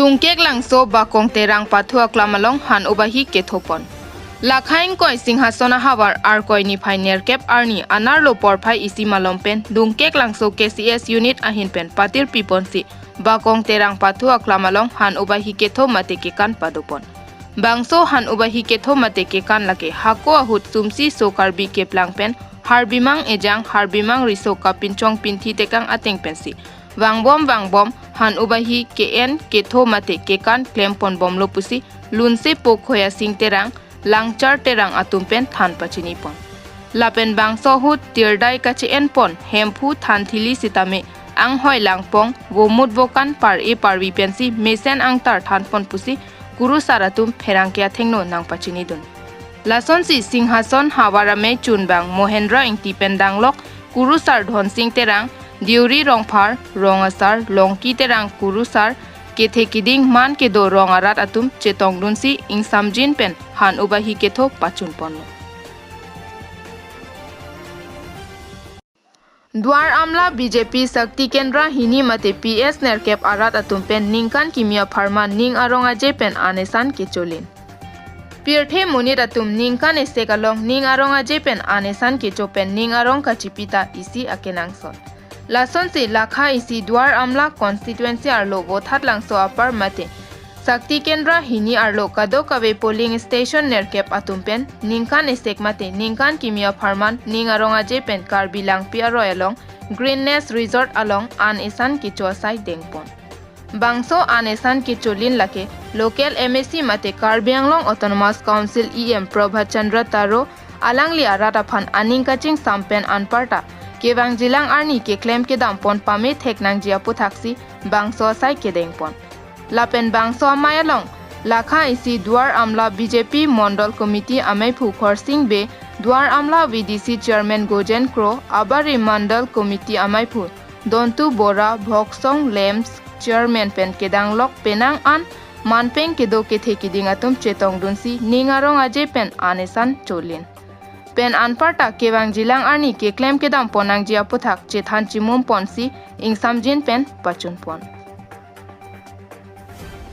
Dungkek langso bakong terang pathua klamalong han ubahi kethopon. Lakhain koi singhasona hawar koi ni phainer kep arni anarlo porphai isi malompen dungkek langso KCS unit ahinpen patir piponsi bakong terang pathua klamalong han ubahi ketho mate kekan padopon. Bangso han ubahi ketho mate kekan lake hako ahut sumsi so karbi keplangpen harbimang ejang harbimang riso kapinchong pinthi tekang ateng pensi. Wangbom han ubahi KN ketho mate kekan klempon bomlo pusi lunse pokhoya sing terang langchar terang atumpen than pachinipon. Lapen bangso hut tirdai kachi enpon hemphu than thili sitame ang hoi langpong womut vokan par e parwi pensi mesen ang tar thanpon pusi guru saratum pherangkya thengno nang pachinidun. Lason si singhason hawarame chunbang Mohendra ingti pendanglok guru sar dhon sing terang diuri rongphar rongasar longki terang kurusar kethe kiding man ke do rongarat atum chetong dunsi ing samjin pen han ubahi ketho pachun ponno. Dwar amla BJP Sakti Kendra hini mate PS nerkep arat atum pen ningkan kimia pharma ning aronga jepen anesan kecholin. Pirthe munit atum ningkan estekalong ning aronga jepen anesan kechopen ning arong kachipita isi akenangson. Lason se lakha isi Dwar amla constituency arlo bothat langso apar mate Sakti Kendra hini arlo kado kawe polling station nerkep atumpen ningkan estek mate ningkan kimia pharman ning aronga jepen Karbi lang piaro along Greenness Resort along an esan kicho sai dengpon. Bangso an esan kicholin lake local MSC mate Karbi Anglong Autonomous Council EM Prabhat Chandra Taro alangli arataphan aning kaching sampen anparta Kewang jilang arni ke claim ke dampon pame theknang jia puthaksi bangso sai ke dengpon. Lapen bangso amayalong lakha isi Dwar amla BJP Mondal Committee amai phu khorsing be Dwar amla VDC Chairman Gojen Kro abari Mandal Committee amai phu Dontu Bora Bhoksong Lems Chairman pen kedang lok penang an manpeng kedo ke thekiding atum chetong dunsi ningarong aje pen anesan cholin. Pen anparta kewang jilang arni ke claim ke dam ponang jia puthak chethan chimum ponsi ing samjin pen pachun pon.